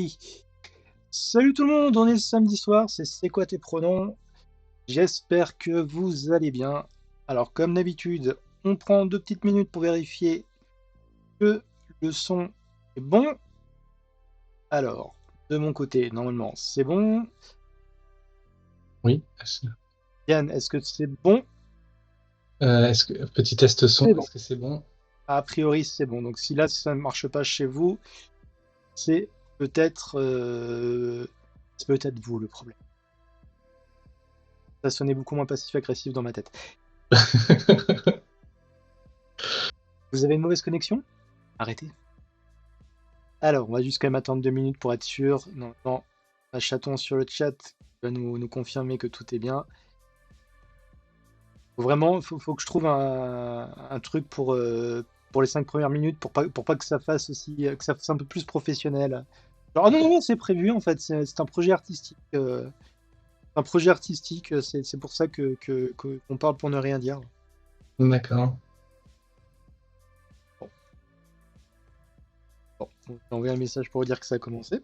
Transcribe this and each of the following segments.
Oui. Salut tout le monde, on est samedi soir, c'est quoi tes pronoms? J'espère que vous allez bien. Alors comme d'habitude, on prend 2 petites minutes pour vérifier que le son est bon. Alors, de mon côté, normalement, c'est bon. Oui. Yann, est-ce que c'est bon? Petit test son, C'est bon. est-ce que c'est bon? A priori, c'est bon. Donc si là, ça ne marche pas chez vous, c'est peut-être c'est peut-être vous le problème. Ça sonnait beaucoup moins passif-agressif dans ma tête. Vous avez une mauvaise connexion? Arrêtez. Alors, on va juste quand même attendre 2 minutes pour être sûr. Non, non. Un chaton sur le chat va nous confirmer que tout est bien. Vraiment, faut que je trouve un truc pour les 5 premières minutes pour pas que ça fasse aussi que ça fasse un peu plus professionnel. Genre, ah non, non, c'est prévu en fait, c'est un projet artistique. Un projet artistique, c'est pour ça qu'on parle pour ne rien dire. D'accord. Bon, bon, on va envoyer un message pour vous dire que ça a commencé.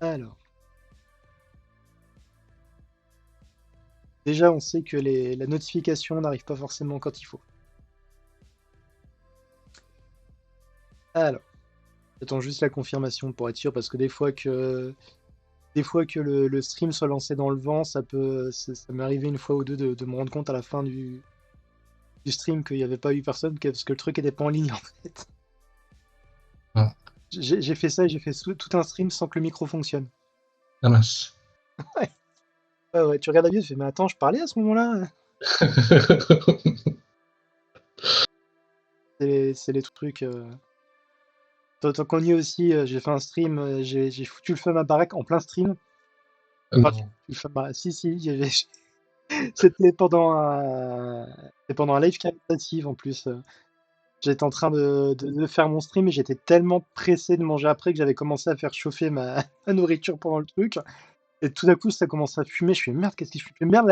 Alors. Déjà, on sait que la notification n'arrive pas forcément quand il faut. Alors, j'attends juste la confirmation pour être sûr, parce que des fois que le stream soit lancé dans le vent, ça m'est arrivé une fois ou deux de me rendre compte à la fin du stream qu'il n'y avait pas eu personne, parce que le truc n'était pas en ligne en fait. Ah, J'ai fait ça et j'ai fait tout un stream sans que le micro fonctionne. ah mince. Ouais, ouais, ouais, tu regardes la vidéo, tu fais, mais attends, je parlais à ce moment-là? C'est les trucs. Tant qu'on y est aussi, j'ai fait un stream, j'ai foutu le feu à ma baraque en plein stream. Enfin, Non. le feu à ma baraque, si, si, c'était pendant un live caritatif en plus. J'étais en train de faire mon stream et j'étais tellement pressé de manger après que j'avais commencé à faire chauffer ma nourriture pendant le truc. Et tout d'un coup, ça commence à fumer. Je fais merde, qu'est-ce que je fais? Merde,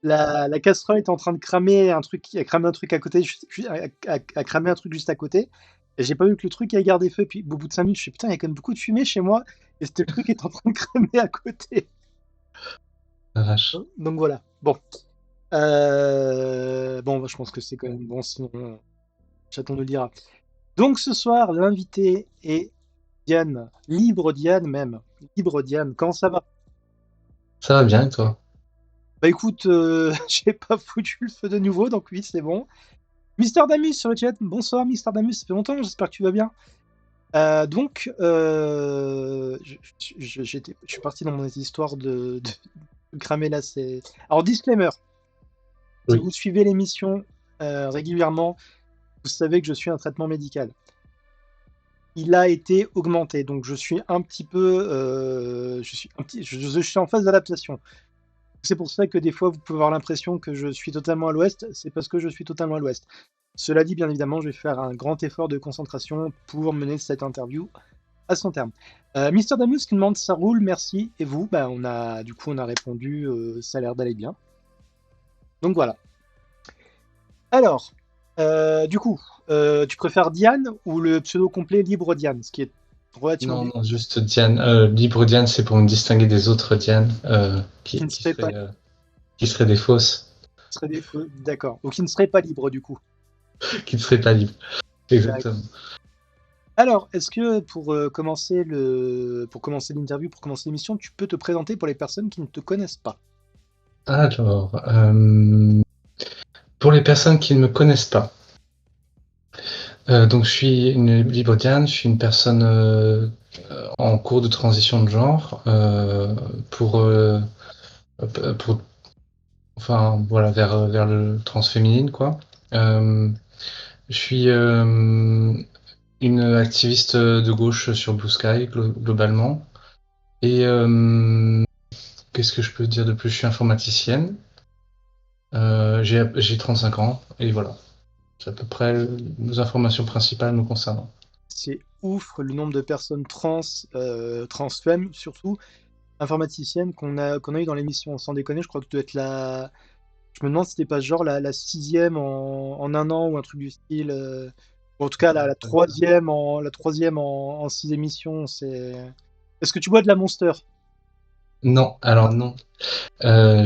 la casserole est en train de cramer un truc, à cramer un truc à côté, à cramer un truc juste à côté. Et j'ai pas vu que le truc avait gardé feu. Puis au bout de 5 minutes, je fais putain, il y a quand même beaucoup de fumée chez moi. Et c'était le truc qui est en train de cramer à côté. La vache. Donc voilà. Bon. Bon, bah, je pense que c'est quand même bon, sinon, chaton nous le dira. Donc ce soir, l'invité est Diane. Libre Diane même. Libre Diane. Comment ça va? Ça va bien, et toi? Bah écoute, j'ai pas foutu le feu de nouveau, donc oui, c'est bon. Mister Damus sur le chat. Bonsoir, Mister Damus. Ça fait longtemps, j'espère que tu vas bien. Donc, je suis parti dans mon histoire de cramer là. Alors, disclaimer. Si Oui. vous suivez l'émission régulièrement, vous savez que je suis un traitement médical. Il a été augmenté, donc je suis un petit peu, je suis en phase d'adaptation. C'est pour ça que des fois, vous pouvez avoir l'impression que je suis totalement à l'ouest. C'est parce que je suis totalement à l'ouest. Cela dit, bien évidemment, je vais faire un grand effort de concentration pour mener cette interview à son terme. Mister Damus qui demande ça roule, merci. Et vous, bah, on a répondu, ça a l'air d'aller bien. Donc voilà. Alors, du coup, tu préfères Diane ou le pseudo complet Libre Diane, ce qui est relativement Non, bien, non, juste Diane. Libre Diane, c'est pour me distinguer des autres Diane qui ne serait pas, qui seraient des fausses, serait des feux, d'accord, ou qui ne serait pas libre du coup. qui ne seraient pas libres. D'accord. Exactement. Alors, est-ce que pour commencer l'interview, pour commencer l'émission, tu peux te présenter pour les personnes qui ne te connaissent pas? Alors, pour les personnes qui ne me connaissent pas, donc je suis une Libre Diane, je suis une personne en cours de transition de genre pour, pour enfin voilà, vers le transféminine quoi. Euh, je suis une activiste de gauche sur Blue Sky globalement. Et qu'est-ce que je peux dire de plus? Je suis informaticienne. J'ai 35 ans et voilà. C'est à peu près nos informations principales nous concernant. C'est ouf le nombre de personnes trans femmes surtout, informaticiennes qu'on a eu dans l'émission. Sans déconner, je crois que tu dois être la. Je me demande si c'était pas genre la sixième en un an ou un truc du style. En tout cas, la troisième en 6 émissions, c'est. Est-ce que tu bois de la Monster? Non, alors non. J'ai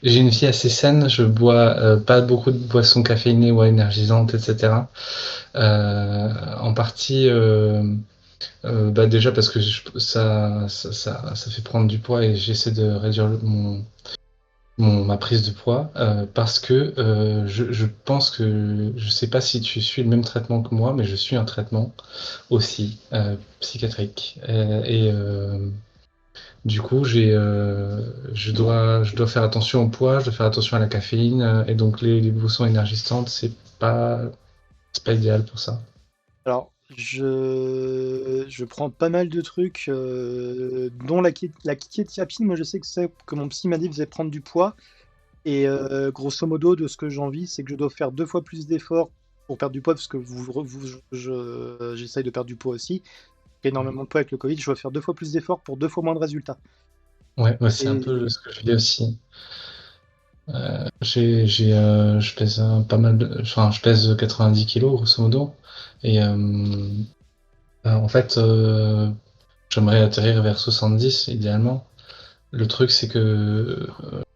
une vie assez saine. Je bois pas beaucoup de boissons caféinées ou énergisantes, etc. En partie, bah déjà parce que ça fait prendre du poids et j'essaie de réduire ma prise de poids parce que je pense que je sais pas si tu suis le même traitement que moi, mais je suis un traitement aussi psychiatrique et du coup je dois faire attention au poids, je dois faire attention à la caféine et donc les boissons énergisantes c'est pas idéal pour ça. Alors, je prends pas mal de trucs, dont la kétiapine. Moi, je sais que mon psy m'a dit faisait prendre du poids. Et grosso modo, de ce que j'en vis, c'est que je dois faire 2 fois plus d'efforts pour perdre du poids, parce que j'essaye de perdre du poids aussi. J'ai énormément de poids avec le Covid, je dois faire 2 fois plus d'efforts pour 2 fois moins de résultats. Ouais, ouais, c'est un peu Et ce que je vis aussi. Je pèse pas mal enfin, je pèse 90 kilos grosso modo. Et en fait, j'aimerais atterrir vers 70 idéalement. Le truc, c'est que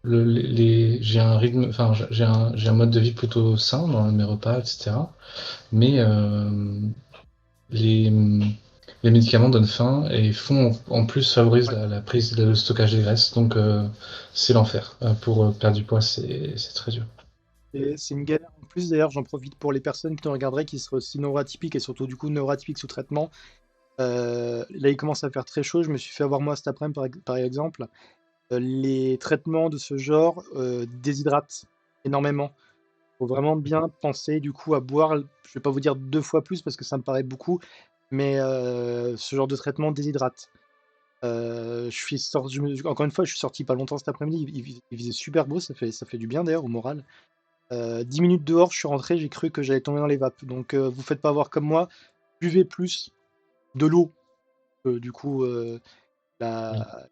j'ai un rythme, enfin, j'ai un mode de vie plutôt sain dans mes repas, etc. Mais les, les médicaments donnent faim et font en plus favorisent ouais, la prise, le stockage des graisses. Donc c'est l'enfer. Pour perdre du poids, c'est très dur. c'est une galère en plus. D'ailleurs, j'en profite pour les personnes qui nous regarderaient, qui seraient aussi neuroatypiques, et surtout du coup neuroatypiques sous traitement. Là, il commence à faire très chaud. Je me suis fait avoir moi cet après-midi, par exemple. Les traitements de ce genre déshydratent énormément. Faut vraiment bien penser du coup à boire, je vais pas vous dire 2 fois plus parce que ça me paraît beaucoup, mais ce genre de traitement déshydrate. Encore une fois, je suis sorti pas longtemps cet après-midi, il faisait super beau, ça fait du bien d'ailleurs au moral. 10 minutes dehors, je suis rentré, j'ai cru que j'allais tomber dans les vapes. Donc vous faites pas avoir comme moi, buvez plus de l'eau, du coup,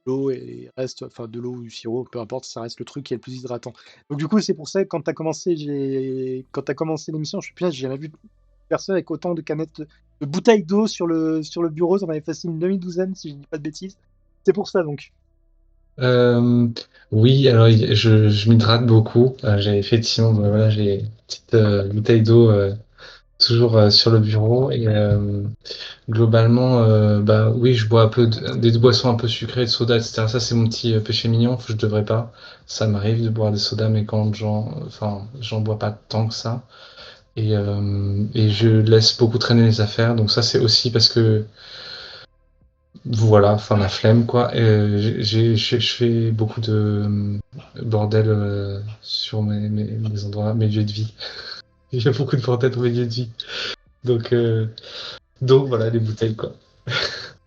l'eau et reste, enfin de l'eau ou du sirop, peu importe, ça reste le truc qui est le plus hydratant. Donc du coup, c'est pour ça que quand tu as commencé l'émission, je suis bien, j'ai jamais vu personne avec autant de canettes, de bouteilles d'eau sur le bureau. Ça en avait facile une demi-douzaine, si je dis pas de bêtises. C'est pour ça donc. Euh, oui, alors je m'hydrate beaucoup. J'ai effectivement, bah, voilà, j'ai une petite bouteille d'eau toujours sur le bureau et globalement, bah oui, je bois un peu des boissons un peu sucrées, de soda, etc. Ça, c'est mon petit péché mignon. Je devrais pas. Ça m'arrive de boire des sodas, mais enfin, j'en bois pas tant que ça. Et je laisse beaucoup traîner les affaires. Donc ça, c'est aussi parce que voilà, enfin la flemme quoi. Je fais beaucoup de bordel sur mes endroits, mes lieux de vie. Il y a beaucoup de bordel dans mes lieux de vie. Donc, euh, donc voilà, les bouteilles quoi.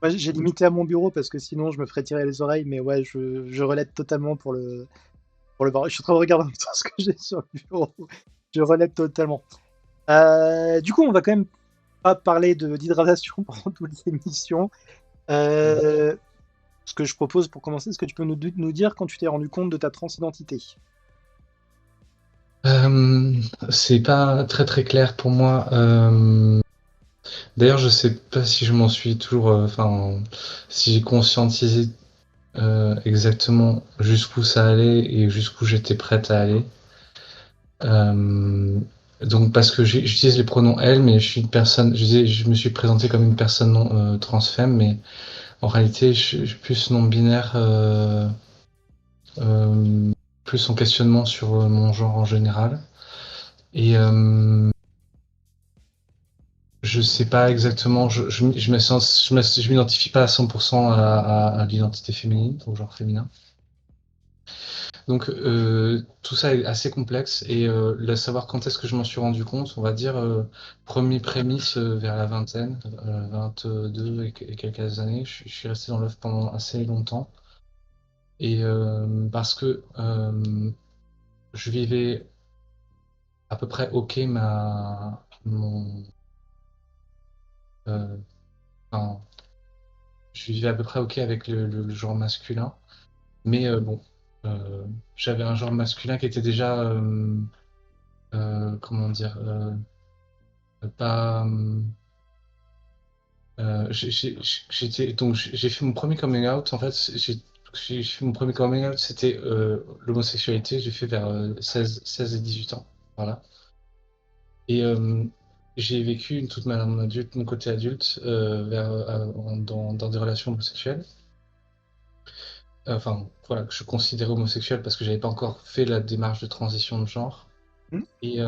Moi, j'ai limité à mon bureau parce que sinon je me ferais tirer les oreilles, mais ouais, je relate totalement pour le bar. Je suis en train de regarder en même temps ce que j'ai sur le bureau. Je relate totalement. Du coup, on va quand même pas parler d'hydratation pendant toute l'émission. Euh, Ce que je propose pour commencer, est-ce que tu peux nous dire quand tu t'es rendu compte de ta transidentité? Euh, c'est pas très très clair pour moi. D'ailleurs, je sais pas si je m'en suis toujours, enfin, si j'ai conscientisé exactement jusqu'où ça allait et jusqu'où j'étais prête à aller. Euh, donc parce que j'utilise les pronoms elle, mais je suis une personne, je me suis présenté comme une personne non transfemme, mais en réalité, je suis plus non binaire, euh, plus en questionnement sur mon genre en général. Et je sais pas exactement, je me sens, je m'identifie pas à 100% à l'identité féminine, au genre féminin. Donc tout ça est assez complexe et savoir quand est-ce que je m'en suis rendu compte, on va dire premier prémisse vers la vingtaine, 22 et quelques années, je suis resté dans l'œuf pendant assez longtemps et parce que je vivais à peu près ok euh, enfin, je vivais à peu près ok avec le genre masculin, mais bon, j'avais un genre masculin qui était déjà comment dire pas. J'ai fait mon premier coming out. En fait, j'ai fait mon premier coming out, c'était l'homosexualité. J'ai fait vers 16 et 18 ans. Voilà. Et j'ai vécu toute mon côté adulte dans des relations homosexuelles. Enfin, voilà, que je considérais homosexuel parce que j'avais pas encore fait la démarche de transition de genre. Hmm. Et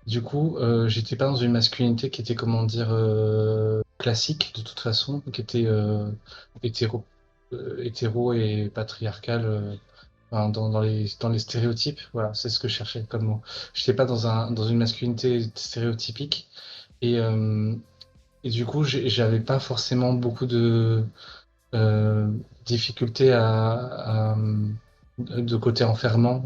du coup, j'étais pas dans une masculinité qui était, comment dire, classique de toute façon, qui était hétéro, hétéro et patriarcale, enfin, dans les stéréotypes. Voilà, c'est ce que je cherchais comme mot. J'étais pas dans une masculinité stéréotypique. Et, euh, et du coup, j'avais pas forcément beaucoup de euh, difficultés de côté enfermant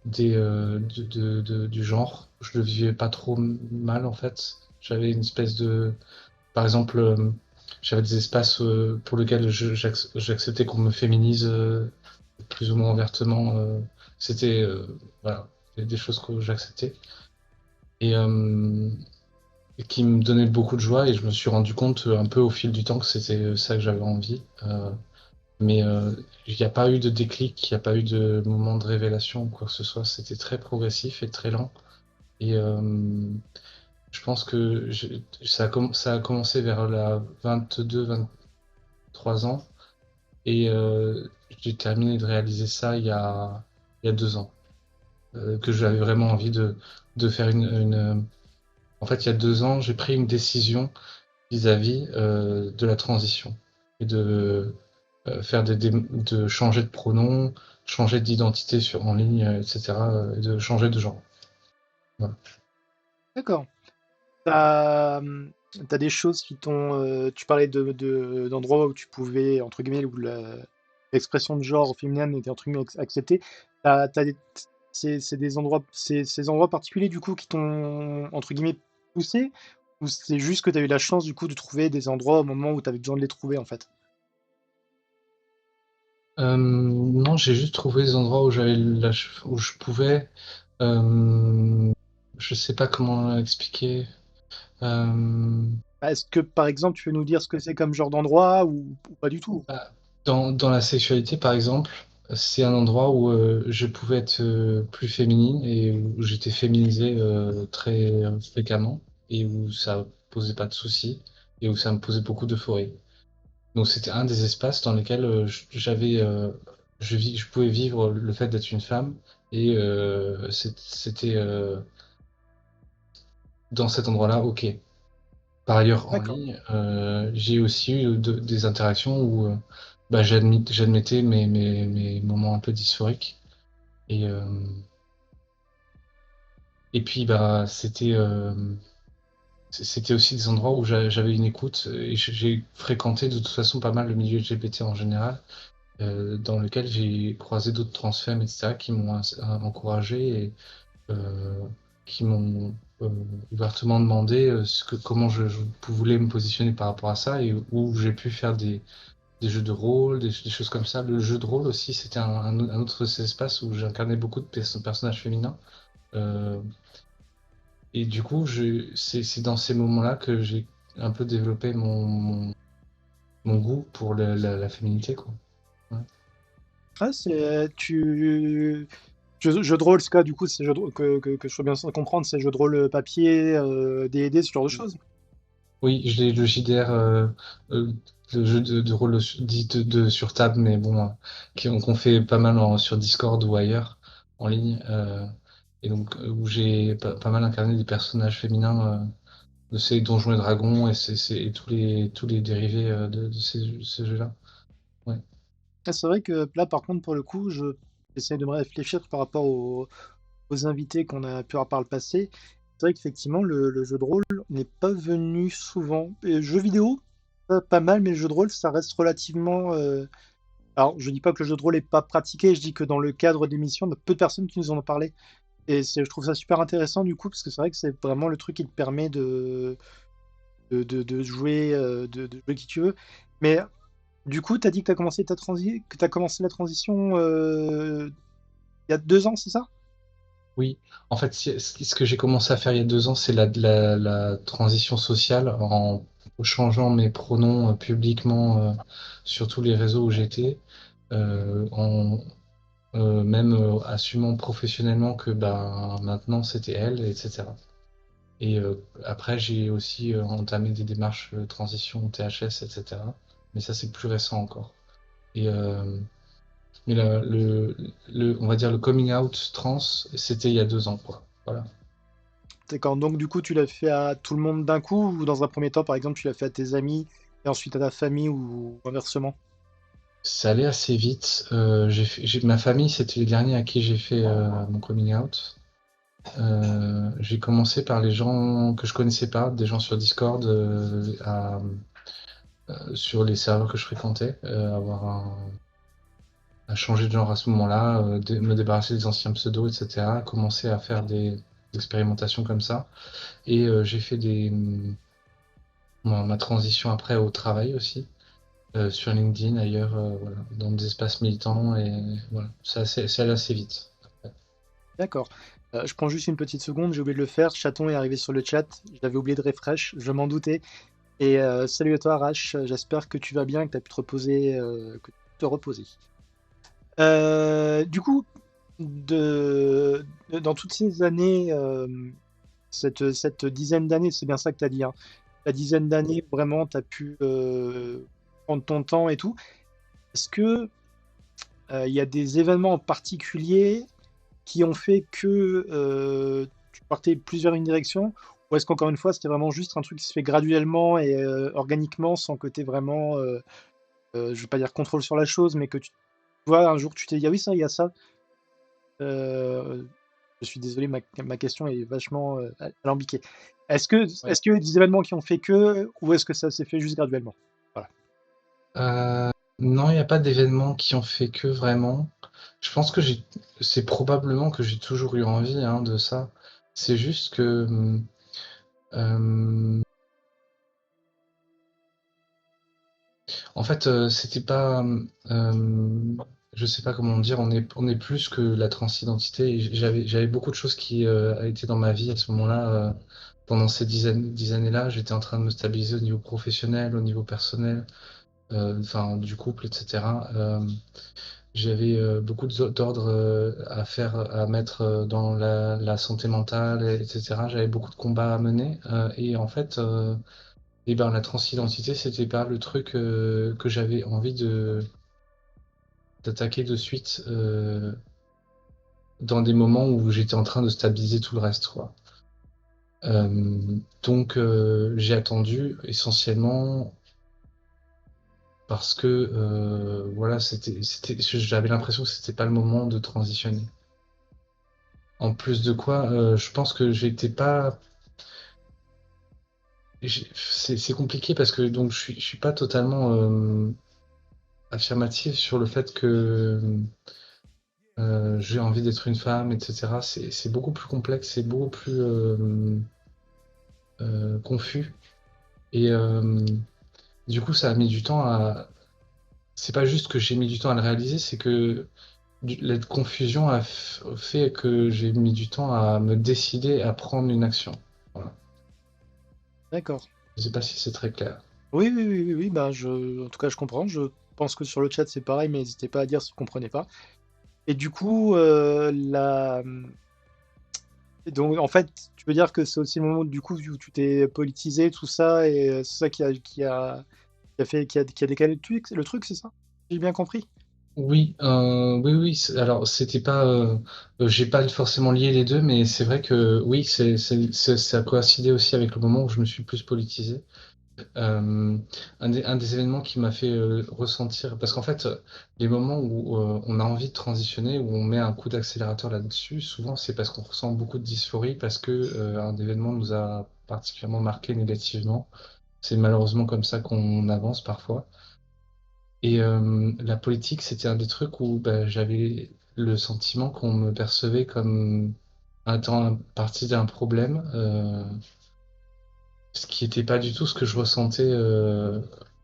du genre. Je le vivais pas trop mal en fait. J'avais une espèce de, par exemple, j'avais des espaces pour lesquels j'acceptais qu'on me féminise plus ou moins ouvertement. C'était voilà, des choses que j'acceptais et et qui me donnaient beaucoup de joie. Et je me suis rendu compte un peu au fil du temps que c'était ça que j'avais envie. Mais il n'y a pas eu de déclic, il n'y a pas eu de moment de révélation ou quoi que ce soit. C'était très progressif et très lent. Et je pense que ça a commencé vers la 22-23 ans. Et j'ai terminé de réaliser ça il y a 2 ans. Que j'avais vraiment envie de faire En fait, il y a 2 ans, j'ai pris une décision vis-à-vis de la transition. Et de changer de pronom, changer d'identité en ligne, etc. Et de changer de genre. Voilà. D'accord. T'as, t'as des choses qui t'ont. Tu parlais d'endroits où tu pouvais, entre guillemets, où l'expression de genre féminin était entre guillemets acceptée. C'est des endroits, ces endroits particuliers du coup qui t'ont entre guillemets poussé, ou c'est juste que tu as eu la chance du coup de trouver des endroits au moment où tu avais besoin de les trouver en fait? Non, j'ai juste trouvé des endroits où où je pouvais. euh, je sais pas comment expliquer. Euh, Est-ce que par exemple tu peux nous dire ce que c'est comme genre d'endroit ou pas du tout? Bah, dans la sexualité, par exemple, c'est un endroit où je pouvais être plus féminine et où j'étais féminisé très fréquemment et où ça posait pas de soucis et où ça me posait beaucoup d'euphorie. Donc c'était un des espaces dans lesquels je pouvais vivre le fait d'être une femme et c'était dans cet endroit-là, ok. Par ailleurs, en D'accord. ligne, j'ai aussi eu des interactions où bah, j'admettais mes moments un peu dysphoriques. Et, euh, et puis, bah, c'était aussi des endroits où j'avais une écoute et j'ai fréquenté de toute façon pas mal le milieu LGBT en général, dans lequel j'ai croisé d'autres transfemmes, etc., qui m'ont encouragé et euh, qui m'ont ouvertement demandé comment je voulais me positionner par rapport à ça et où j'ai pu faire des jeux de rôle, des choses comme ça. Le jeu de rôle aussi, c'était un autre espace où j'incarnais beaucoup de personnages féminins. Euh, et du coup, c'est dans ces moments-là que j'ai un peu développé mon goût pour la féminité, quoi. Ouais. Ah, jeu de rôle, c'est quoi du coup, c'est que je sois bien sûr comprendre, c'est jeu de rôle papier, D&D, ce genre de choses. Oui, j'ai le JDR, euh, le jeu de rôle dit sur table, mais bon, qu'on fait pas mal sur Discord ou ailleurs, en ligne, et donc où j'ai pas mal incarné des personnages féminins de ces Donjons et Dragons et tous les dérivés de ces jeux-là. Ouais. Ah, c'est vrai que là, par contre, pour le coup, j'essaie de me réfléchir par rapport aux invités qu'on a pu avoir par le passé. C'est vrai qu'effectivement, le jeu de rôle n'est pas venu souvent. Et jeux vidéo, pas mal, mais le jeu de rôle, ça reste relativement. Alors, je dis pas que le jeu de rôle n'est pas pratiqué, je dis que dans le cadre d'émissions, il y a peu de personnes qui nous en ont parlé. Et je trouve ça super intéressant du coup, parce que c'est vrai que c'est vraiment le truc qui te permet de jouer, de jouer qui tu veux. Mais du coup, tu as dit que tu as commencé la transition il y a 2 ans, c'est ça? Oui, en fait, ce que j'ai commencé à faire il y a 2 ans, c'est la transition sociale en changeant mes pronoms publiquement sur tous les réseaux où j'étais, en même assumant professionnellement que ben, maintenant c'était elle, etc. Et après, j'ai aussi entamé des démarches transition THS, etc. Mais ça, c'est plus récent encore. Et, mais on va dire le coming out trans, c'était il y a 2 ans, quoi. Voilà. D'accord. Donc, du coup, tu l'as fait à tout le monde d'un coup, ou dans un premier temps, par exemple, tu l'as fait à tes amis, et ensuite à ta famille, ou inversement? Ça allait assez vite. Ma famille, c'était les derniers à qui j'ai fait mon coming out. J'ai commencé par les gens que je connaissais pas, des gens sur Discord, sur les serveurs que je fréquentais, à changer de genre à ce moment-là, me débarrasser des anciens pseudos, etc. Commencer à faire des expérimentations comme ça. Et j'ai fait ma transition après au travail aussi, sur LinkedIn, ailleurs, voilà, dans des espaces militants, et voilà, c'est allé assez vite. D'accord. Je prends juste une petite seconde, j'ai oublié de le faire. Chaton est arrivé sur le chat, je l'avais oublié de refresh, je m'en doutais. Et salut à toi, Arash, j'espère que tu vas bien, que tu as pu te reposer, Du coup, dans toutes ces années, cette dizaine d'années, c'est bien ça que tu as dit, hein, la dizaine d'années, vraiment, tu as pu prendre ton temps et tout. Est-ce que il y a des événements en particulier qui ont fait que tu partais plus vers une direction? Ou est-ce qu'encore une fois, c'était vraiment juste un truc qui se fait graduellement et organiquement, sans côté vraiment, je vais pas dire contrôle sur la chose, mais que tu vois, un jour, tu t'es dit, ah oui, ça, il y a ça. Euh, je suis désolé, ma question est vachement alambiquée. Ouais. Est-ce qu'il y a eu des événements qui ont fait que, ou est-ce que ça s'est fait juste graduellement? Voilà. Non, il n'y a pas d'événements qui ont fait que vraiment. Je pense que c'est probablement que j'ai toujours eu envie hein, de ça. C'est juste que euh, en fait, c'était pas, je sais pas comment dire, on est plus que la transidentité. Et j'avais beaucoup de choses qui étaient dans ma vie à ce moment-là. Pendant ces 10 années-là, j'étais en train de me stabiliser au niveau professionnel, au niveau personnel, enfin du couple, etc. J'avais beaucoup d'ordres à faire, à mettre dans la santé mentale, etc. J'avais beaucoup de combats à mener. Et en fait, et ben, la transidentité, c'était pas le truc que j'avais envie d'attaquer de suite dans des moments où j'étais en train de stabiliser tout le reste, quoi. Donc j'ai attendu essentiellement parce que voilà, j'avais l'impression que c'était pas le moment de transitionner. En plus de quoi, je pense que j'étais pas. C'est compliqué parce que donc je suis pas totalement affirmatif sur le fait que j'ai envie d'être une femme, etc. C'est beaucoup plus complexe, c'est beaucoup plus confus. Et du coup, ça a mis du temps à. C'est pas juste que j'ai mis du temps à le réaliser, c'est que la confusion fait que j'ai mis du temps à me décider à prendre une action. Voilà. D'accord. Je sais pas si c'est très clair. Oui, oui, oui, oui, oui, ben en tout cas, je comprends. Je pense que sur le chat, c'est pareil, mais n'hésitez pas à dire si vous comprenez pas. Et du coup, donc, en fait, tu veux dire que c'est aussi le moment du coup où tu t'es politisé, tout ça, et c'est ça qui a décalé le truc, c'est ça? J'ai bien compris? Oui, oui, oui. Alors, c'était pas, j'ai pas forcément lié les deux, mais c'est vrai que oui, ça a coïncidé aussi avec le moment où je me suis plus politisé. Euh, un des événements qui m'a fait ressentir, parce qu'en fait, les moments où on a envie de transitionner, où on met un coup d'accélérateur là-dessus, souvent c'est parce qu'on ressent beaucoup de dysphorie, parce que un événement nous a particulièrement marqué négativement. C'est malheureusement comme ça qu'on avance parfois. Et la politique, c'était un des trucs où bah, j'avais le sentiment qu'on me percevait comme étant partie d'un problème, ce qui n'était pas du tout ce que je ressentais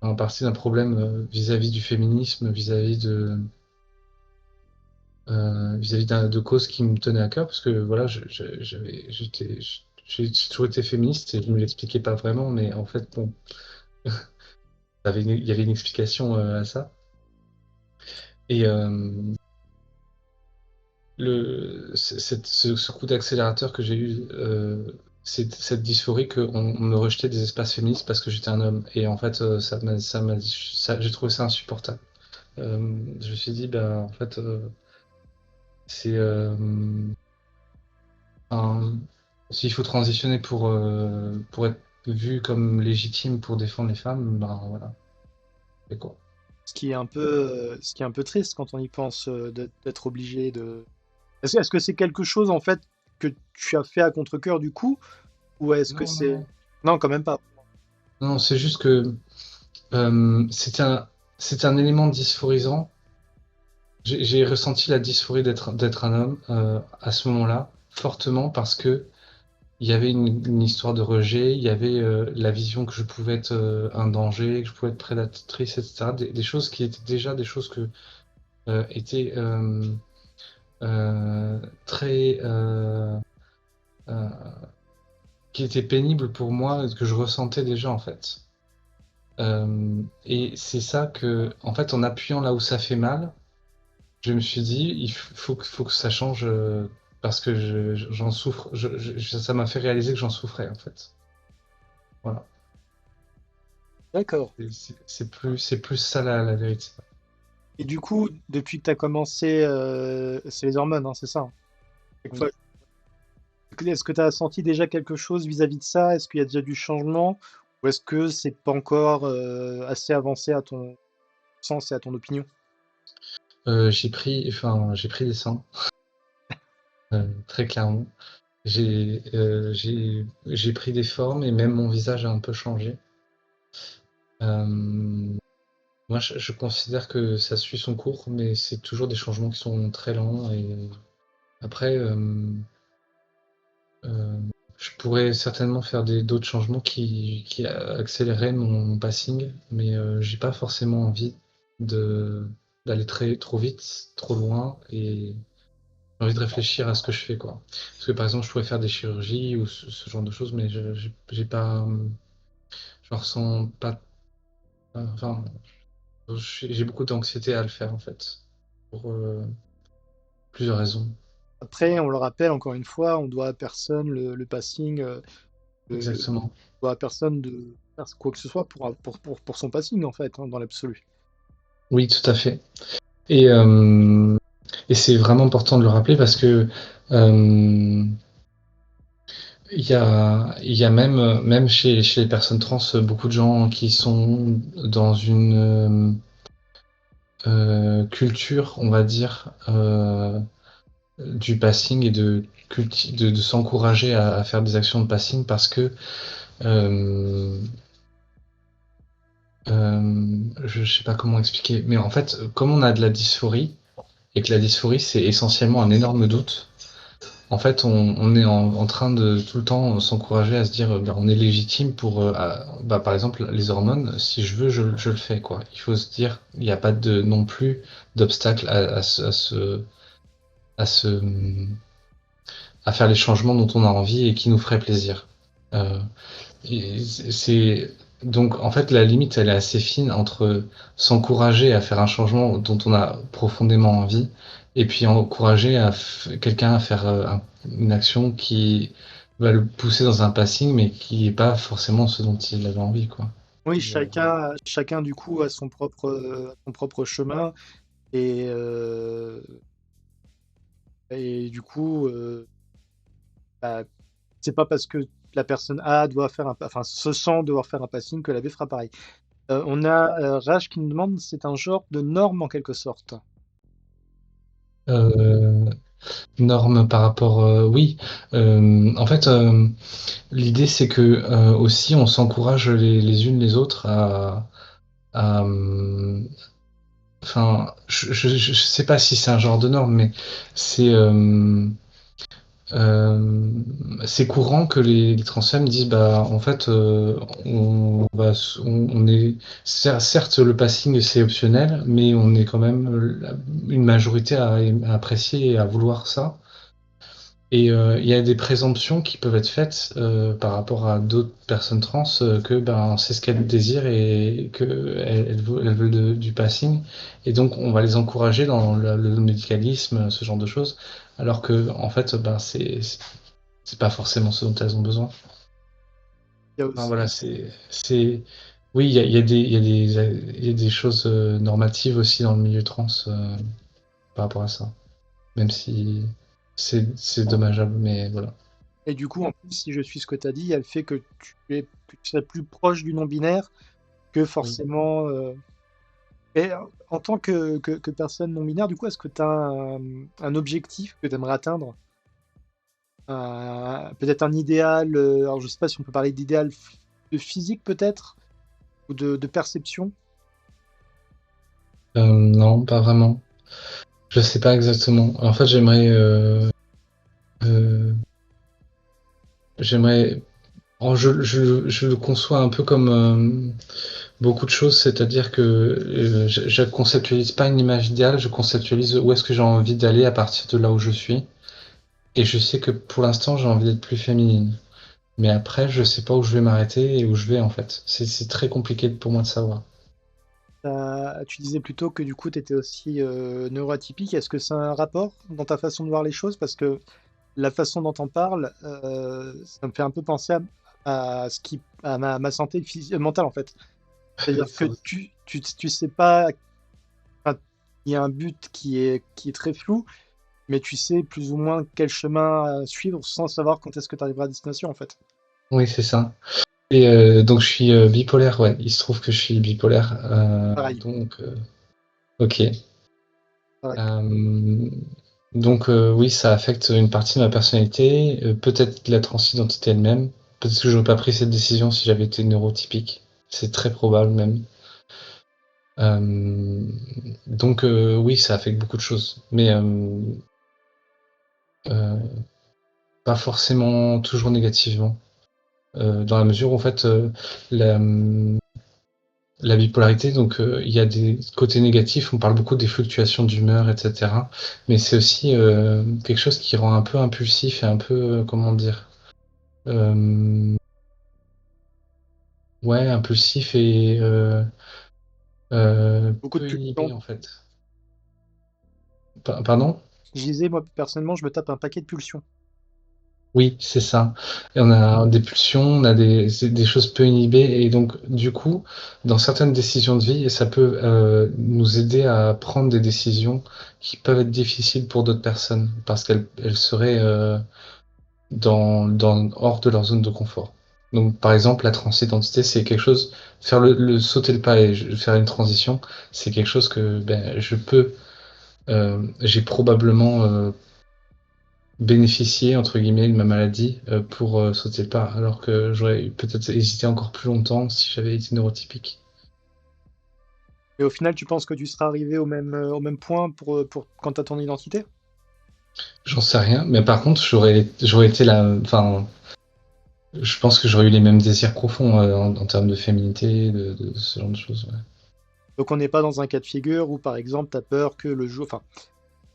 en partie d'un problème vis-à-vis du féminisme, vis-à-vis de vis-à-vis de causes qui me tenaient à cœur, parce que voilà, j'ai toujours été féministe et je ne me l'expliquais pas vraiment, mais en fait, bon, il y avait une explication à ça. Et ce coup d'accélérateur que j'ai eu, c'est cette dysphorie qu'on me rejetait des espaces féministes parce que j'étais un homme. Et en fait, j'ai trouvé ça insupportable. Je me suis dit, ben, en fait, c'est un- s'il faut transitionner pour être vu comme légitime pour défendre les femmes, ben voilà, c'est quoi. Ce qui est un peu triste quand on y pense, d'être obligé de. Est-ce que c'est quelque chose en fait que tu as fait à contre-cœur du coup, ou est-ce que Non, non, c'est. non. Non, quand même pas. Non, c'est juste que c'était un élément dysphorisant. J'ai ressenti la dysphorie d'être un homme à ce moment-là, fortement, parce que il y avait une histoire de rejet, il y avait la vision que je pouvais être un danger, que je pouvais être prédatrice, etc. Des choses qui étaient déjà des choses que étaient très euh, qui étaient pénibles pour moi, que je ressentais déjà en fait. Et c'est ça que, en fait, en appuyant là où ça fait mal, je me suis dit, faut que ça change parce que j'en souffre. Ça m'a fait réaliser que j'en souffrais en fait. Voilà. D'accord. C'est plus ça la vérité. Et du coup, depuis que tu as commencé, c'est les hormones, hein, c'est ça? Chaque fois- Oui. Est-ce que tu as senti déjà quelque chose vis-à-vis de ça? Est-ce qu'il y a déjà du changement? Ou est-ce que c'est pas encore assez avancé à ton sens et à ton opinion? J'ai pris des seins, très clairement. J'ai pris des formes et même mon visage a un peu changé. Euh, Moi, je considère que ça suit son cours, mais c'est toujours des changements qui sont très lents. Et après, euh, je pourrais certainement faire d'autres changements qui accéléreraient mon passing, mais j'ai pas forcément envie de d'aller trop vite, trop loin, et j'ai envie de réfléchir à ce que je fais, quoi. Parce que par exemple, je pourrais faire des chirurgies ou ce genre de choses, mais j'ai pas, je ressens pas, enfin, j'ai beaucoup d'anxiété à le faire en fait, pour plusieurs raisons. Après, on le rappelle encore une fois, on doit à personne le passing, on Exactement. doit à personne de faire quoi que ce soit pour son passing en fait, hein, dans l'absolu. Oui, tout à fait. Et, euh, et c'est vraiment important de le rappeler parce que euh, il y a même, même chez les personnes trans, beaucoup de gens qui sont dans une culture, on va dire, du passing et de s'encourager à faire des actions de passing parce que euh, je sais pas comment expliquer, mais en fait, comme on a de la dysphorie, et que la dysphorie, c'est essentiellement un énorme doute, en fait, on est en train de tout le temps s'encourager à se dire, bah, on est légitime pour, bah, par exemple, les hormones, si je veux, je le fais, quoi. Il faut se dire, il n'y a pas de, non plus d'obstacle à se, à faire les changements dont on a envie et qui nous feraient plaisir. Euh, Et c'est donc en fait la limite elle est assez fine entre s'encourager à faire un changement dont on a profondément envie et puis encourager quelqu'un à faire une action qui va le pousser dans un passing mais qui n'est pas forcément ce dont il avait envie quoi. Oui, Et, chacun du coup a son propre chemin et et du coup, bah, c'est pas parce que la personne A doit faire enfin, se sent devoir faire un passing que la B fera pareil. On a Raj qui nous demande, c'est un genre de norme en quelque sorte. euh, normes par rapport oui. En fait l'idée c'est que aussi on s'encourage les unes les autres à, enfin, je sais pas si c'est un genre de norme, mais c'est euh, c'est courant que les transfemmes disent bah en fait on est certes le passing c'est optionnel mais on est quand même une majorité à apprécier et à vouloir ça. Et il y a des présomptions qui peuvent être faites par rapport à d'autres personnes trans que ben, c'est ce qu'elles désirent et qu'elles veulent du passing. Et donc, on va les encourager dans le médicalisme, ce genre de choses, alors que en fait, ben, c'est pas forcément ce dont elles ont besoin. Il y a Enfin, aussi, voilà, oui, il y a des choses normatives aussi dans le milieu trans par rapport à ça, même si c'est dommageable, mais voilà. et du coup, en plus, si je suis ce que tu as dit, il y a le fait que tu serais plus proche du non-binaire que Oui. forcément. Et en tant que personne non-binaire, du coup, est-ce que tu as un objectif que tu aimerais atteindre? Peut-être un idéal, alors je sais pas si on peut parler d'idéal de physique peut-être, ou de perception. Non, pas vraiment. Je sais pas exactement. En fait, euh, j'aimerais, je le conçois un peu comme beaucoup de choses, c'est-à-dire que je conceptualise pas une image idéale, je conceptualise où est-ce que j'ai envie d'aller à partir de là où je suis. Et je sais que pour l'instant, j'ai envie d'être plus féminine. Mais après, je sais pas où je vais m'arrêter et où je vais en fait. C'est très compliqué pour moi de savoir. Tu disais plutôt que du coup, tu étais aussi neuroatypique. Est-ce que c'est un rapport dans ta façon de voir les choses? Parce que la façon dont on parle, ça me fait un peu penser à ma santé mentale en fait. C'est-à-dire que tu sais pas, enfin, il y a un but qui est très flou, mais tu sais plus ou moins quel chemin suivre sans savoir quand est-ce que tu arriveras à destination en fait. Oui, c'est ça. Et donc je suis bipolaire, ouais. Il se trouve que je suis bipolaire. Pareil, Ok. pareil. Euh, donc oui, ça affecte une partie de ma personnalité, peut-être la transidentité elle-même. Peut-être que j'aurais pas pris cette décision si j'avais été neurotypique. C'est très probable même. Euh, donc oui, ça affecte beaucoup de choses, mais euh, pas forcément toujours négativement. Dans la mesure où en fait la, la bipolarité, donc il y a des côtés négatifs, on parle beaucoup des fluctuations d'humeur, etc. Mais c'est aussi quelque chose qui rend un peu impulsif et un peu, comment dire, euh, ouais, impulsif et Beaucoup de peu inhibé pulsions. en fait. Pardon? Je disais, moi personnellement, je me tape un paquet de pulsions. Oui, c'est ça. Et on a des pulsions, on a des choses peu inhibées, et donc du coup, dans certaines décisions de vie, ça peut nous aider à prendre des décisions qui peuvent être difficiles pour d'autres personnes, parce qu'elles seraient hors de leur zone de confort. Donc par exemple, la transidentité, c'est quelque chose, faire sauter le pas et faire une transition, c'est quelque chose que ben, j'ai probablement bénéficier entre guillemets de ma maladie pour sauter le pas, alors que j'aurais peut-être hésité encore plus longtemps si j'avais été neurotypique. Et au final, tu penses que tu seras arrivé au même point pour quant à ton identité? J'en sais rien, mais par contre j'aurais été là, enfin, je pense que j'aurais eu les mêmes désirs profonds en termes de féminité, de ce genre de choses. Ouais. Donc on n'est pas dans un cas de figure où, par exemple, tu as peur que le jour... Enfin,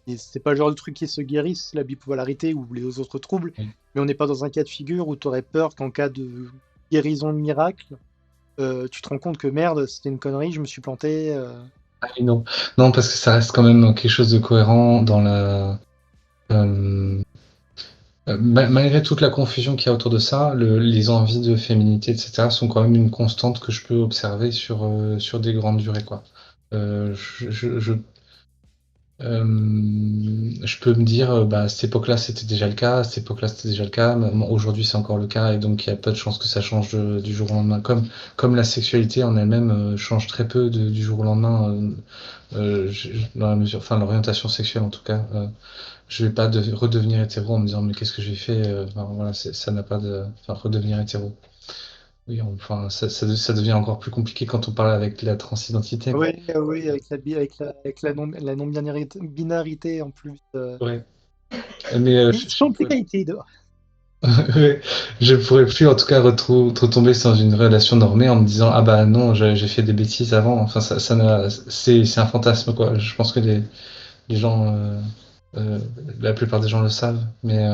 et c'est pas le genre de truc qui se guérisse, la bipolarité ou les autres troubles, Oui. mais on n'est pas dans un cas de figure où tu aurais peur qu'en cas de guérison miracle, tu te rends compte que merde, c'était une connerie, je me suis planté. Ah oui, non, non, parce que ça reste quand même quelque chose de cohérent dans euh, malgré toute la confusion qu'il y a autour de ça, les envies de féminité, etc., sont quand même une constante que je peux observer sur des grandes durées, quoi. Euh, je, je, je, je peux me dire, bah, à cette époque-là, c'était déjà le cas, à cette époque-là, c'était déjà le cas, aujourd'hui, c'est encore le cas, et donc il y a pas de chance que ça change du jour au lendemain. Comme la sexualité en elle-même change très peu du jour au lendemain, dans la mesure, enfin, l'orientation sexuelle en tout cas. Je vais pas redevenir hétéro en me disant mais qu'est-ce que j'ai fait enfin, voilà, ça n'a pas de enfin redevenir hétéro. Oui, enfin ça devient encore plus compliqué quand on parle avec la transidentité. Oui, oui, avec la non-binarité en plus. Ouais. Mais Ils sont plus qualité de... ouais, je pourrais plus en tout cas retomber dans une relation normée en me disant ah bah non j'ai fait des bêtises avant. Enfin c'est un fantasme quoi. Je pense que les gens la plupart des gens le savent. Mais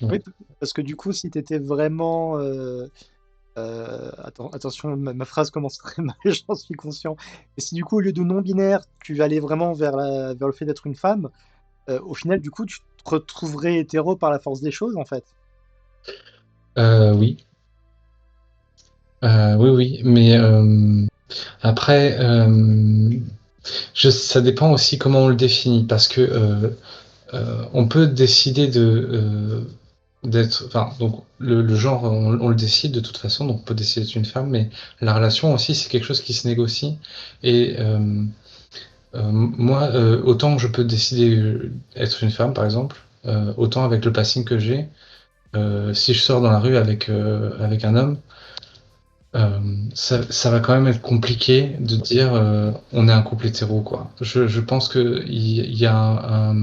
Oui, ouais. parce que du coup, si tu étais vraiment... attention, ma phrase commence très mal, j'en suis conscient. Et si du coup, au lieu de non-binaire, tu allais vraiment vers le fait d'être une femme, au final, du coup, tu te retrouverais hétéro par la force des choses, en fait. Oui. Oui oui. Mais après ça dépend aussi comment on le définit parce que on peut décider d'être, enfin, donc le genre, on le décide de toute façon, donc on peut décider d'être une femme, mais la relation aussi, c'est quelque chose qui se négocie. Et moi, autant je peux décider être une femme, par exemple, autant avec le passing que j'ai, si je sors dans la rue avec un homme, euh, ça va quand même être compliqué de dire on est un couple hétéro, quoi. Je pense que il y a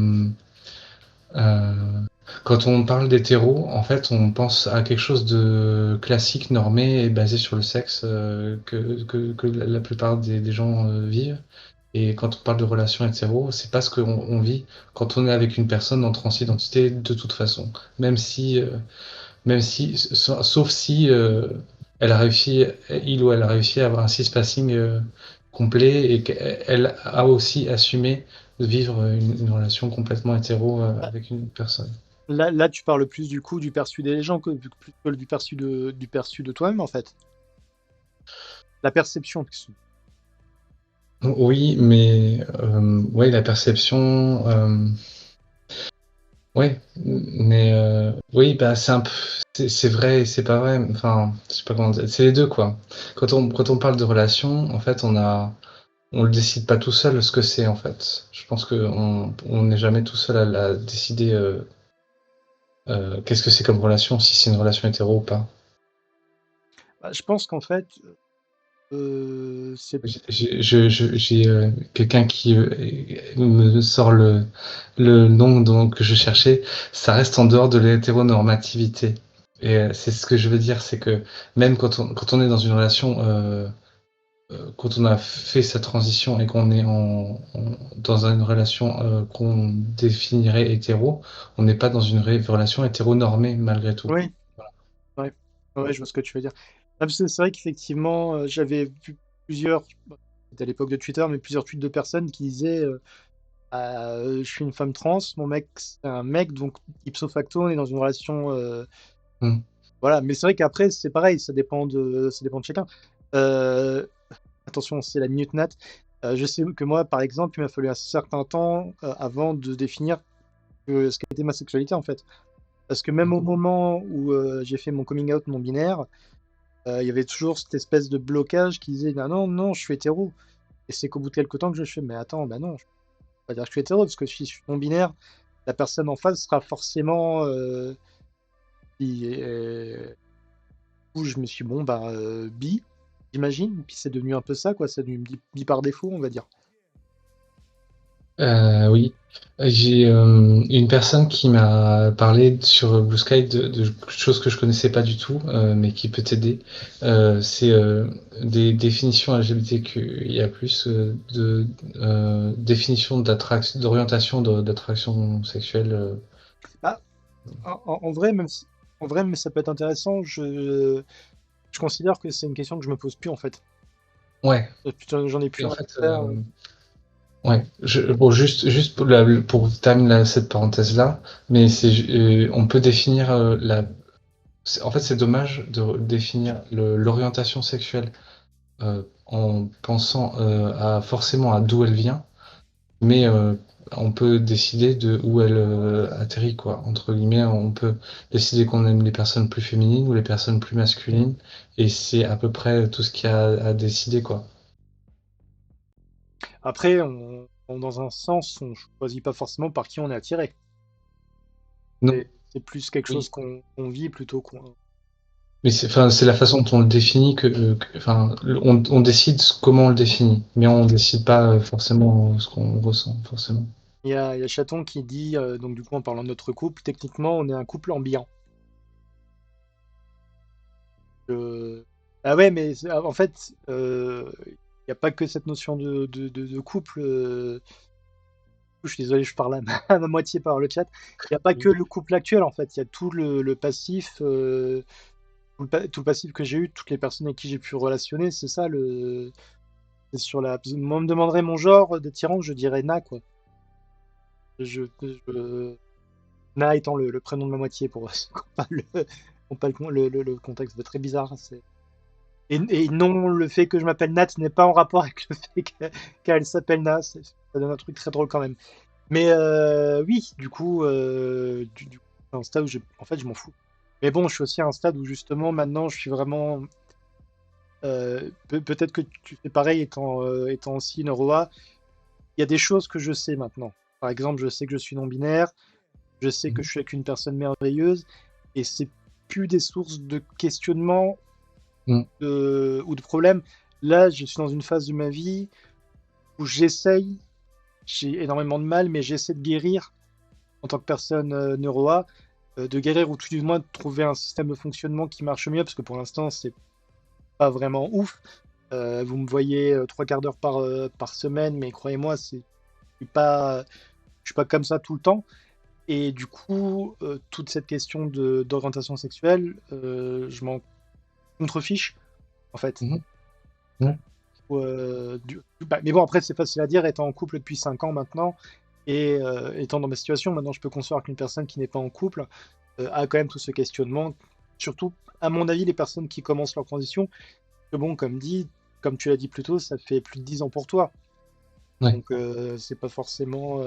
euh, quand on parle d'hétéro, en fait, on pense à quelque chose de classique, normé et basé sur le sexe que la plupart des gens vivent. Et quand on parle de relation hétéro, c'est pas ce qu'on vit quand on est avec une personne en transidentité de toute façon. Même si, sauf si elle a réussi, il ou elle a réussi à avoir un cispassing complet et qu'elle a aussi assumé de vivre une relation complètement hétéro Bah, avec une personne. là, tu parles plus du coup du perçu des gens que du perçu de toi-même, en fait. La perception. Oui, mais ouais, la perception, ouais, mais oui, bah c'est un peu, c'est vrai et c'est pas vrai. Enfin, je sais pas comment dire. C'est les deux quoi. Quand on parle de relation, en fait, on le décide pas tout seul ce que c'est en fait. Je pense que on n'est jamais tout seul à la décider qu'est-ce que c'est comme relation, si c'est une relation hétéro ou pas. Bah, je pense qu'en fait, c'est... J'ai quelqu'un qui me sort le nom que je cherchais. Ça reste en dehors de l'hétéronormativité. Et c'est ce que je veux dire, c'est que même quand on est dans une relation, quand on a fait sa transition et qu'on est dans une relation qu'on définirait hétéro, on n'est pas dans une relation hétéronormée malgré tout. Oui, ouais. Ouais, je vois ce que tu veux dire. Ah, parce que c'est vrai qu'effectivement, j'avais vu plusieurs, bon, c'était à l'époque de Twitter, mais plusieurs tweets de personnes qui disaient je suis une femme trans, mon mec c'est un mec, donc ipso facto on est dans une relation, Hmm. voilà. Mais c'est vrai qu'après c'est pareil, ça dépend de chacun. Euh, Attention, c'est la minute nat. Je sais que moi, par exemple, il m'a fallu un certain temps avant de définir ce qu'était ma sexualité en fait. Parce que même au moment où j'ai fait mon coming out non binaire, il y avait toujours cette espèce de blocage qui disait non, non, je suis hétéro. Et c'est qu'au bout de quelques temps que je fais, mais attends, bah non, je peux pas dire que je suis hétéro, parce que si je suis non binaire, la personne en face sera forcément. Où je me suis dit, bon, bah, bi, j'imagine. Puis c'est devenu un peu ça, quoi. C'est devenu bi par défaut, on va dire. Oui, j'ai une personne qui m'a parlé sur Blue Sky de choses que je connaissais pas du tout, mais qui peut t'aider. C'est des définitions LGBTQIA+, définition d'orientation d'attraction sexuelle. Ah, en vrai, en vrai, mais ça peut être intéressant. Je considère que c'est une question que je me pose plus, en fait. Ouais, Putain, j'en ai et plus en rien à fait, faire. ouais, bon, juste pour terminer cette parenthèse-là, mais on peut définir en fait, c'est dommage de définir l'orientation sexuelle en pensant forcément à d'où elle vient, mais on peut décider de où elle atterrit, quoi. Entre guillemets, on peut décider qu'on aime les personnes plus féminines ou les personnes plus masculines, et c'est à peu près tout ce qu'il y a à décider, quoi. Après, dans un sens, on choisit pas forcément par qui on est attiré. Non, C'est plus quelque chose oui. qu'on vit plutôt qu'on. Mais enfin, c'est la façon dont on le définit enfin, on décide comment on le définit, mais on décide pas forcément ce qu'on ressent, forcément. il y a Chaton qui dit, donc du coup en parlant de notre couple, techniquement on est un couple ambiant. Euh, Ah ouais, mais en fait, il n'y a pas que cette notion de couple. Je suis désolé, je parle à à ma moitié par le chat. Il n'y a pas que le couple actuel en fait, il y a tout le passif, tout le passif que j'ai eu, toutes les personnes avec qui j'ai pu relationner, c'est ça le. C'est sur la. Moi, on me demanderait mon genre de tyran, je dirais Na quoi. Je... Na étant le prénom de ma moitié pour qu'on parle le contexte, c'est très bizarre. Et non, le fait que je m'appelle Nat n'est pas en rapport avec le fait qu'elle s'appelle Na. Ça donne un truc très drôle quand même. Mais oui, du coup, c'est un stade où en fait, je m'en fous. Mais bon, je suis aussi à un stade où justement, maintenant, je suis vraiment. Peut-être que tu fais pareil étant aussi une Roa. Il y a des choses que je sais maintenant. Par exemple, je sais que je suis non-binaire. Je sais que je suis avec une personne merveilleuse. Et c'est plus des sources de questionnement Mm. ou de problèmes. Là, je suis dans une phase de ma vie où j'ai énormément de mal, mais j'essaie de guérir en tant que personne neuro-A, de guérir ou tout du moins de trouver un système de fonctionnement qui marche mieux, parce que pour l'instant, c'est pas vraiment ouf. Vous me voyez 3 quarts d'heure par semaine, mais croyez-moi, je suis pas comme ça tout le temps. Et du coup, toute cette question d'orientation sexuelle, je m'en contrefiche, en fait. Mhm. Ouais. Mais bon, après, c'est facile à dire, étant en couple depuis 5 ans maintenant, et étant dans ma situation, maintenant, je peux concevoir qu'une personne qui n'est pas en couple a quand même tout ce questionnement. Surtout, à mon avis, les personnes qui commencent leur transition, que bon, comme tu l'as dit plus tôt, ça fait plus de 10 ans pour toi. Ouais. Donc, c'est pas forcément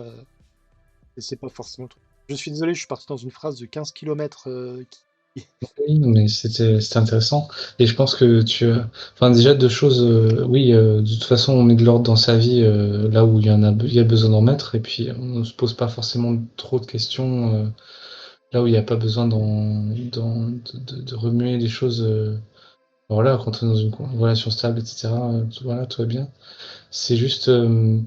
tout. Je suis désolé, je suis parti dans une phrase de 15 km. Oui, non, mais c'était intéressant. Et je pense que enfin, déjà, deux choses. Oui, de toute façon, on met de l'ordre dans sa vie là où il y a besoin d'en mettre. Et puis, on ne se pose pas forcément trop de questions là où il n'y a pas besoin de remuer des choses. Voilà, quand on est dans une relation stable, etc. Voilà, tout va bien. C'est juste. Euh,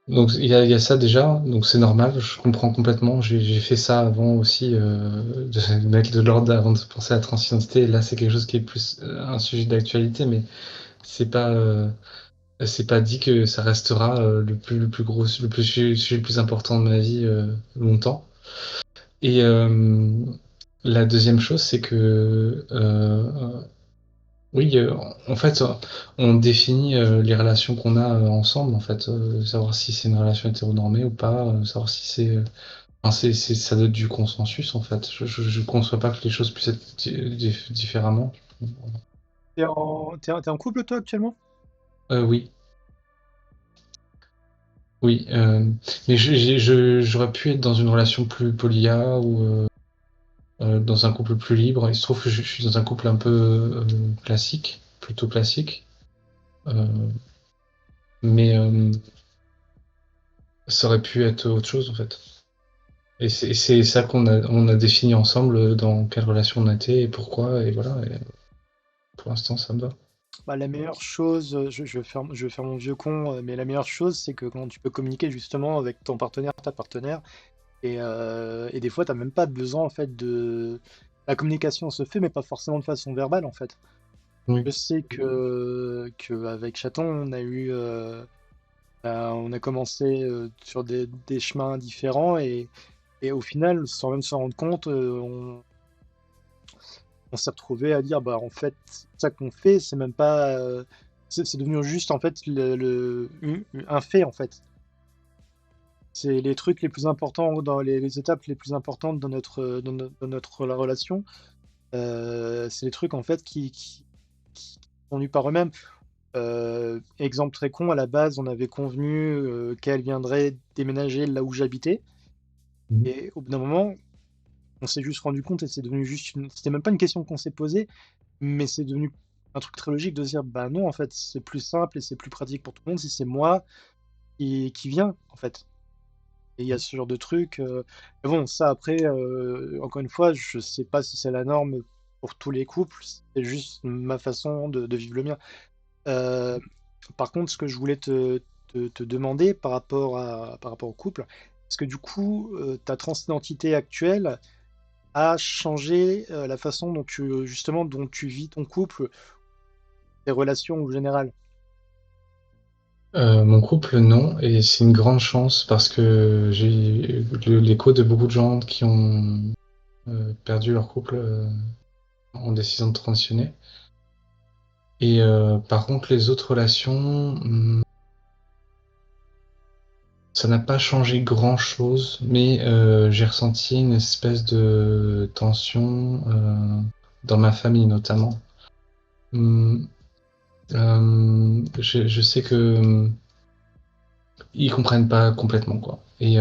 Donc il y a ça déjà, donc c'est normal, je comprends complètement. J'ai fait ça avant aussi, de mettre de l'ordre avant de penser à la transidentité. Là, c'est quelque chose qui est plus un sujet d'actualité, mais c'est pas, euh, c'est pas dit que ça restera le plus gros, sujet le plus important de ma vie longtemps. Et la deuxième chose, c'est que oui, en fait, on définit les relations qu'on a ensemble, en fait, savoir si c'est une relation hétéronormée ou pas, savoir si c'est, enfin, ça doit être du consensus, en fait. Je conçois pas que les choses puissent être différemment. T'es en couple, toi, actuellement? Oui, oui, mais j'aurais pu être dans une relation plus polia ou dans un couple plus libre. Il se trouve que je suis dans un couple un peu classique, plutôt classique, euh, mais ça aurait pu être autre chose, en fait. Et c'est ça on a défini ensemble dans quelle relation on était et pourquoi, et voilà. Et pour l'instant, ça me va. Bah, la meilleure chose, je vais faire mon vieux con, mais la meilleure chose, c'est que quand tu peux communiquer justement avec ton partenaire, ta partenaire, et des fois, tu n'as même pas besoin en fait de. La communication se fait, mais pas forcément de façon verbale en fait. Oui. Je sais que avec Chaton, on a commencé sur des chemins différents et au final, sans même s'en rendre compte, on s'est retrouvé à dire bah en fait ça qu'on fait c'est même pas c'est devenu juste en fait un fait en fait. C'est les trucs les plus importants dans les étapes les plus importantes dans notre la relation. C'est les trucs en fait qui sont venus par eux-mêmes. Exemple très con, à la base on avait convenu qu'elle viendrait déménager là où j'habitais Mhm. et au bout d'un moment on s'est juste rendu compte et c'est devenu juste c'était même pas une question qu'on s'est posée. Mais c'est devenu un truc très logique de se dire, bah non, en fait, c'est plus simple et c'est plus pratique pour tout le monde si c'est moi qui viens, en fait. Et il y a ce genre de truc. Mais bon, ça après, encore une fois, je sais pas si c'est la norme pour tous les couples, c'est juste ma façon de vivre le mien. Euh, Par contre, ce que je voulais te demander par rapport au couple, est-ce que du coup, ta transidentité actuelle a changé la façon dont justement, dont tu vis ton couple, tes relations en général? Mon couple, non, et c'est une grande chance parce que j'ai l'écho de beaucoup de gens qui ont perdu leur couple en décidant de transitionner. Et par contre, les autres relations, ça n'a pas changé grand-chose, mais j'ai ressenti une espèce de tension dans ma famille notamment. Hum, je sais que ils comprennent pas complètement quoi. Et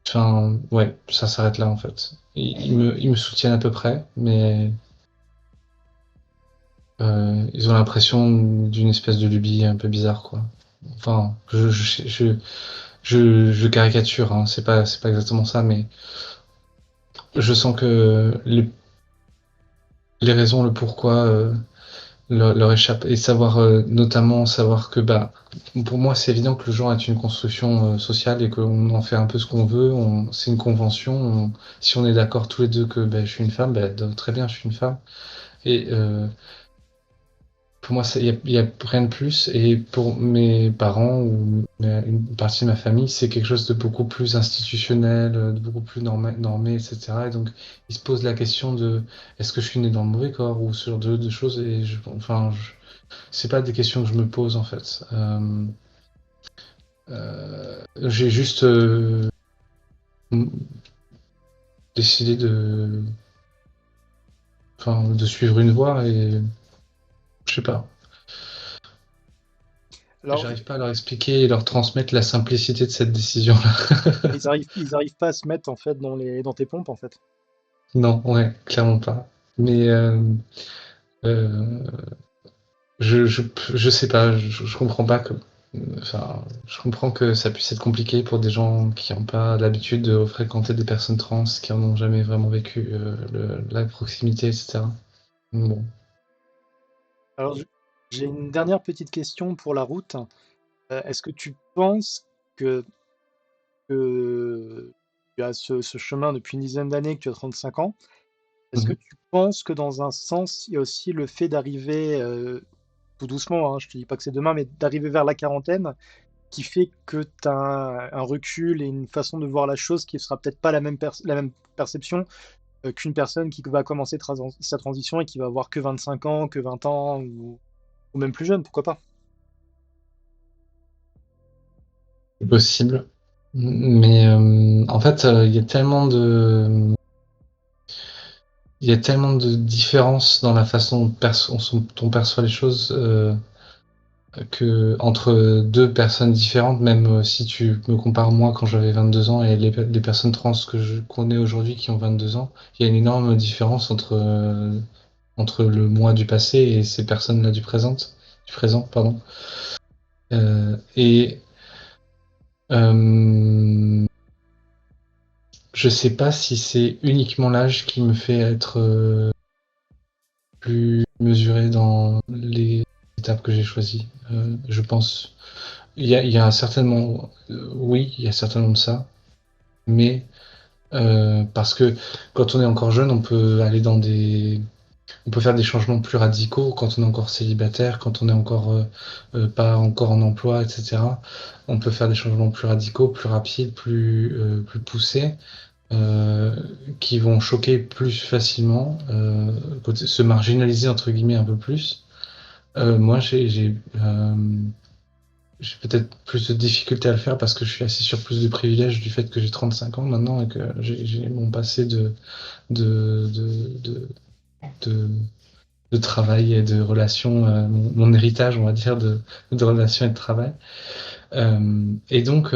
enfin, ouais, ça s'arrête là en fait. Ils me soutiennent à peu près, mais ils ont l'impression d'une espèce de lubie un peu bizarre quoi. Enfin, je caricature, hein, c'est pas exactement ça, mais je sens que les raisons, le pourquoi leur échappent. Et savoir, notamment savoir que, bah, pour moi, c'est évident que le genre est une construction sociale et qu'on en fait un peu ce qu'on veut. C'est une convention. Si on est d'accord tous les deux que bah, je suis une femme, bah, très bien, je suis une femme. Et pour moi, il y a rien de plus. Et pour mes parents ou une partie de ma famille, c'est quelque chose de beaucoup plus institutionnel, de beaucoup plus normé, etc. Et donc, ils se posent la question de est-ce que je suis né dans le mauvais corps ou ce genre de choses. Et c'est pas des questions que je me pose en fait. J'ai juste décidé de suivre une voie et je sais pas. Alors, J'arrive pas à leur expliquer et leur transmettre la simplicité de cette décision-là. ils arrivent pas à se mettre en fait dans tes pompes en fait. Non, ouais, clairement pas. Mais euh, je sais pas, je comprends pas que. Enfin, je comprends que ça puisse être compliqué pour des gens qui n'ont pas l'habitude de fréquenter des personnes trans, qui en ont jamais vraiment vécu la proximité, etc. Bon. Alors, j'ai une dernière petite question pour la route. Est-ce que tu penses que, que tu as ce chemin depuis une dizaine d'années, que tu as 35 ans? Est-ce que Mhm. tu penses que dans un sens, il y a aussi le fait d'arriver tout doucement, hein, je te dis pas que c'est demain, mais d'arriver vers la quarantaine, qui fait que tu as un recul et une façon de voir la chose qui sera peut-être pas la même perception qu'une personne qui va commencer sa transition et qui va avoir que 25 ans, que 20 ans, ou même plus jeune, pourquoi pas? C'est possible. Mais en fait, il y a tellement de différences dans la façon dont on perçoit les choses. Que entre deux personnes différentes, même si tu me compares moi quand j'avais 22 ans et les personnes trans que je connais aujourd'hui qui ont 22 ans, il y a une énorme différence entre le moi du passé et ces personnes-là du présent, pardon. Et euh, je sais pas si c'est uniquement l'âge qui me fait être plus mesuré dans les étapes que j'ai choisies. Je pense. Il y a certainement, oui, il y a certainement de ça, mais parce que quand on est encore jeune, on peut faire des changements plus radicaux quand on est encore célibataire, quand on est encore pas encore en emploi, etc. On peut faire des changements plus radicaux, plus rapides, plus poussés, euh, qui vont choquer plus facilement, se marginaliser entre guillemets un peu plus. Moi, j'ai peut-être plus de difficultés à le faire parce que je suis assis sur plus de privilèges du fait que j'ai 35 ans maintenant et que j'ai mon passé de, de, de, de, de travail et de relations, mon héritage, on va dire, de relations et de travail. Et donc,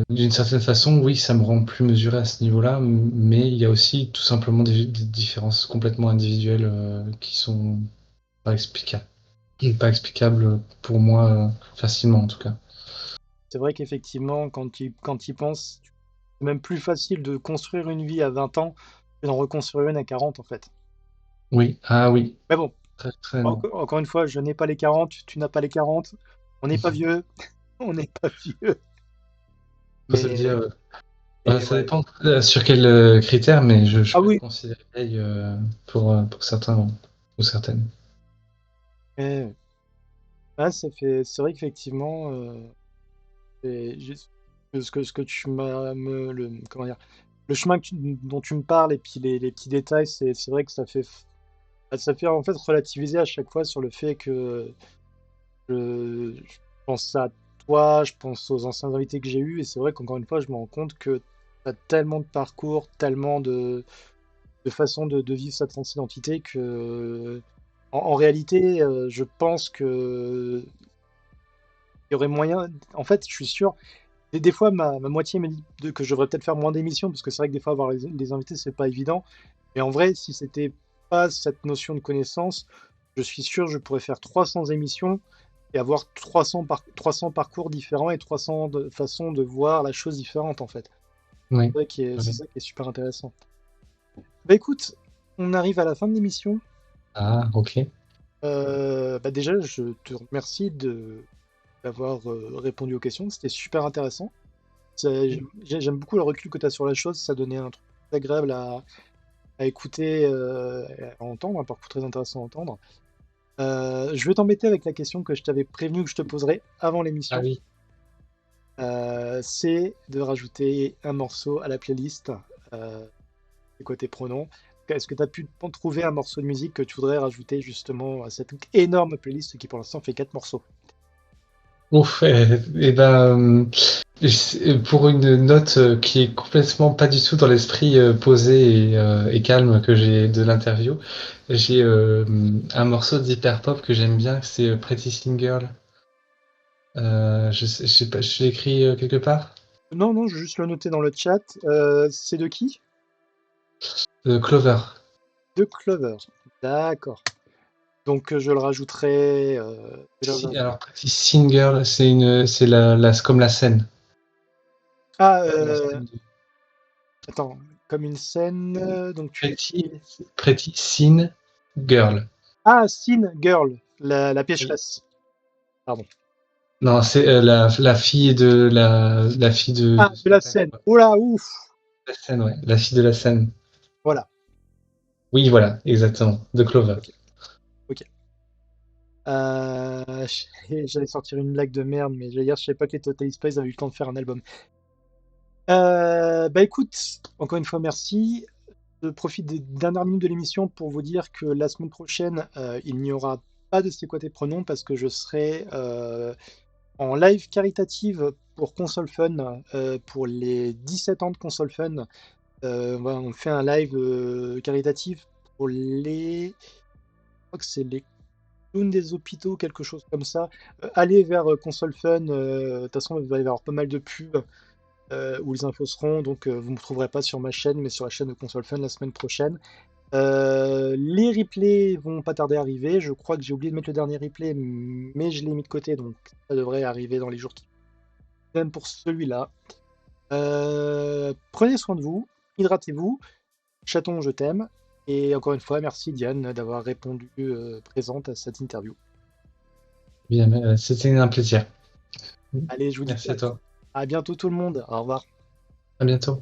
d'une certaine façon, oui, ça me rend plus mesuré à ce niveau-là, mais il y a aussi tout simplement des différences complètement individuelles qui sont pas explicables. Pas explicable pour moi facilement en tout cas. C'est vrai qu'effectivement, quand tu y penses, c'est même plus facile de construire une vie à 20 ans que d'en reconstruire une à 40 en fait. Oui, ah oui, Mais bon. Très, très non. Encore une fois, je n'ai pas les 40, tu n'as pas les 40. On n'est pas vieux. On n'est pas vieux. Faut se dire, Mais, mais ça ouais. dépend sur quels critères, mais je Ah peux me oui. considérer vieille pour certains ou certaines. mais- ah, c'est vrai qu'effectivement, ce que tu m'as, comment dire, le chemin dont tu me parles et puis les petits détails, c'est vrai que ça fait en fait relativiser à chaque fois sur le fait que je pense à toi, je pense aux anciens invités que j'ai eus, et c'est vrai qu'encore une fois, je me rends compte que tu as tellement de parcours, tellement de façons de vivre sa transidentité que, en réalité, je pense que il y aurait moyen. En fait, je suis sûr. Des fois, ma moitié me dit que je devrais peut-être faire moins d'émissions, parce que c'est vrai que des fois, avoir les invités, c'est pas évident. Mais en vrai, si c'était pas cette notion de connaissance, je suis sûr que je pourrais faire 300 émissions et avoir 300 parcours différents et 300 façons de voir la chose différente, en fait. Oui. C'est Oui. ça qui est super intéressant. Bah écoute, on arrive à la fin de l'émission. Ah, ok. Bah déjà, je te remercie d'avoir répondu aux questions. C'était super intéressant. J'aime beaucoup le recul que tu as sur la chose. Ça donnait un truc agréable à écouter et à entendre, un parcours très intéressant à entendre. Je vais t'embêter avec la question que je t'avais prévenu que je te poserais avant Ah l'émission. oui. C'est de rajouter un morceau à la playlist. C'est quoi tes pronoms? Est-ce que tu as pu trouver un morceau de musique que tu voudrais rajouter justement à cette énorme playlist qui pour l'instant fait 4 morceaux? Ouf, et ben, pour une note qui est complètement pas du tout dans l'esprit posé et calme que j'ai de l'interview, j'ai un morceau d'hyperpop que j'aime bien, c'est Pretty Sing Girl. Je sais pas, je l'ai écrit quelque part. Non, non, je vais juste le noter dans le chat. C'est de qui? Clover. De Clover. D'accord. Donc je le rajouterai. Alors Pretty Sing Girl, c'est comme la scène. Ah, La scène de attends, comme une scène. Donc tu Pretty, l'écris. Pretty Sin Girl. Ah, Sin Girl, la pécheresse. Pardon. Non, c'est la fille de la fille Ah, de de la spectacle, scène. quoi. Oh là, ouf. La scène, ouais. La fille de la scène. Voilà. Oui, voilà, exactement. De Clover. Ok. Ok. J'allais sortir une blague de merde, mais j'allais dire, je savais pas que les Total Spice avaient eu le temps de faire un album. Bah écoute, encore une fois, merci. Je profite des dernières minutes de l'émission pour vous dire que la semaine prochaine, il n'y aura pas de C'est quoi tes pronoms parce que je serai en live caritative pour Console Fun, pour les 17 ans de Console Fun. Voilà, on fait un live caritatif pour je crois que c'est les clowns des hôpitaux, quelque chose comme ça. Allez vers Console Fun, de toute façon, il va y avoir pas mal de pubs où les infos seront, donc vous ne me trouverez pas sur ma chaîne, mais sur la chaîne de Console Fun la semaine prochaine. Les replays vont pas tarder à arriver. Je crois que j'ai oublié de mettre le dernier replay, mais je l'ai mis de côté, donc ça devrait arriver dans les jours qui viennent pour celui-là. Prenez soin de vous, hydratez-vous. Chaton, je t'aime. Et encore une fois, merci Diane d'avoir répondu présente à cette interview. Bien, c'était un plaisir. Allez, je vous dis Merci à toi. à bientôt tout le monde. Au revoir. À bientôt.